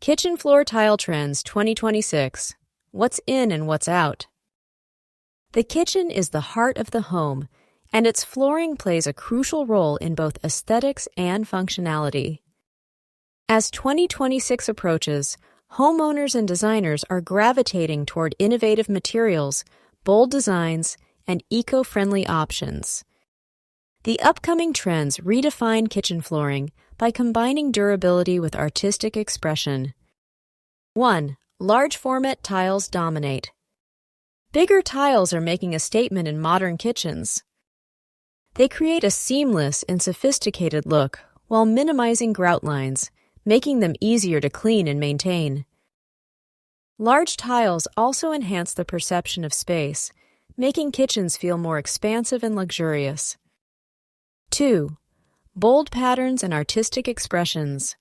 Kitchen Floor Tile Trends 2026. What's in and what's out? The kitchen is the heart of the home, and its flooring plays a crucial role in both aesthetics and functionality. As 2026 approaches, homeowners and designers are gravitating toward innovative materials, bold designs, and eco-friendly options. The upcoming trends redefine kitchen flooring by combining durability with artistic expression. 1. Large format tiles dominate. Bigger tiles are making a statement in modern kitchens. They create a seamless and sophisticated look while minimizing grout lines, making them easier to clean and maintain. Large tiles also enhance the perception of space, making kitchens feel more expansive and luxurious. 2. Bold patterns and artistic expressions.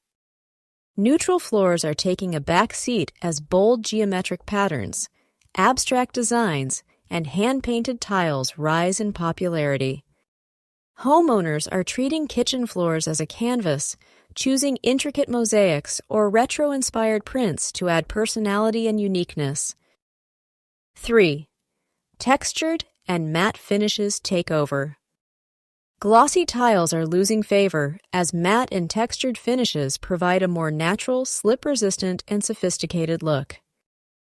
Neutral floors are taking a back seat as bold geometric patterns, abstract designs, and hand-painted tiles rise in popularity. Homeowners are treating kitchen floors as a canvas, choosing intricate mosaics or retro-inspired prints to add personality and uniqueness. 3. Textured and matte finishes take over. Glossy tiles are losing favor as matte and textured finishes provide a more natural, slip-resistant, and sophisticated look.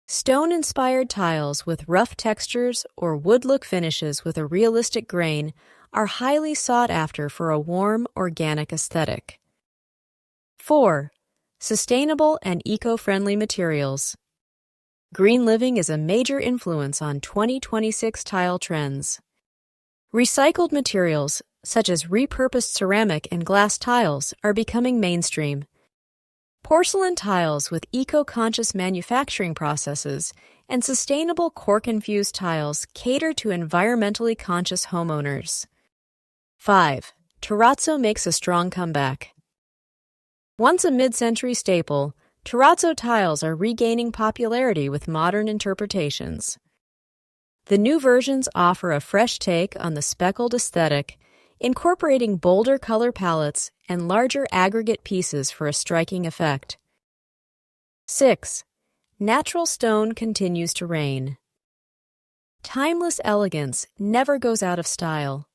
Stone-inspired tiles with rough textures or wood-look finishes with a realistic grain are highly sought after for a warm, organic aesthetic. 4. Sustainable and eco-friendly materials. Green living is a major influence on 2026 tile trends. Recycled materials, such as repurposed ceramic and glass tiles, are becoming mainstream. Porcelain tiles with eco-conscious manufacturing processes and sustainable cork-infused tiles cater to environmentally conscious homeowners. 5. Terrazzo makes a strong comeback. Once a mid-century staple, Terrazzo tiles are regaining popularity with modern interpretations. The new versions offer a fresh take on the speckled aesthetic, incorporating bolder color palettes and larger aggregate pieces for a striking effect. 6. Natural stone continues to reign. Timeless elegance never goes out of style.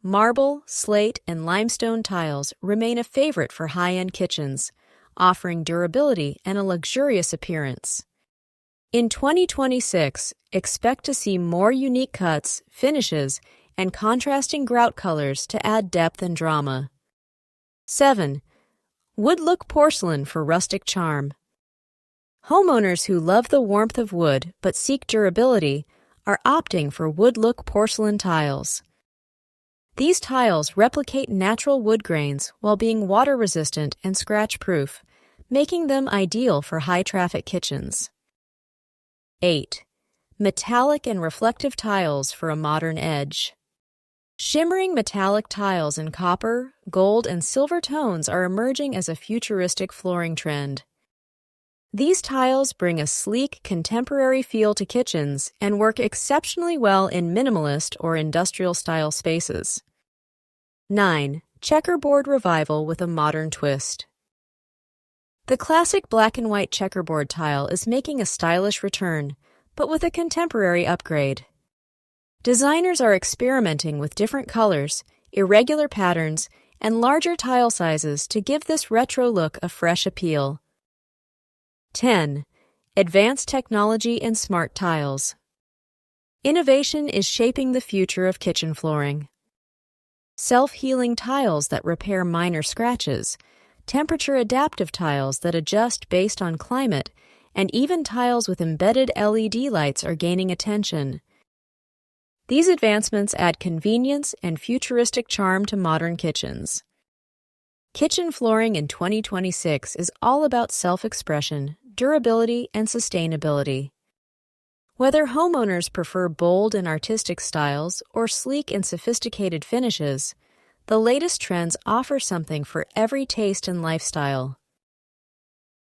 Marble, slate, and limestone tiles remain a favorite for high-end kitchens, offering durability and a luxurious appearance. In 2026, expect to see more unique cuts, finishes, and contrasting grout colors to add depth and drama. 7. Wood-look porcelain for rustic charm. Homeowners who love the warmth of wood but seek durability are opting for wood-look porcelain tiles. These tiles replicate natural wood grains while being water-resistant and scratch-proof, making them ideal for high-traffic kitchens. 8. Metallic and reflective tiles for a modern edge. Shimmering metallic tiles in copper, gold, and silver tones are emerging as a futuristic flooring trend. These tiles bring a sleek, contemporary feel to kitchens and work exceptionally well in minimalist or industrial-style spaces. 9. Checkerboard revival with a modern twist. The classic black and white checkerboard tile is making a stylish return, but with a contemporary upgrade. Designers are experimenting with different colors, irregular patterns, and larger tile sizes to give this retro look a fresh appeal. 10. Advanced technology and smart tiles. Innovation is shaping the future of kitchen flooring. Self-healing tiles that repair minor scratches, temperature-adaptive tiles that adjust based on climate, and even tiles with embedded LED lights are gaining attention. These advancements add convenience and futuristic charm to modern kitchens. Kitchen flooring in 2026 is all about self-expression, durability, and sustainability. Whether homeowners prefer bold and artistic styles or sleek and sophisticated finishes, the latest trends offer something for every taste and lifestyle.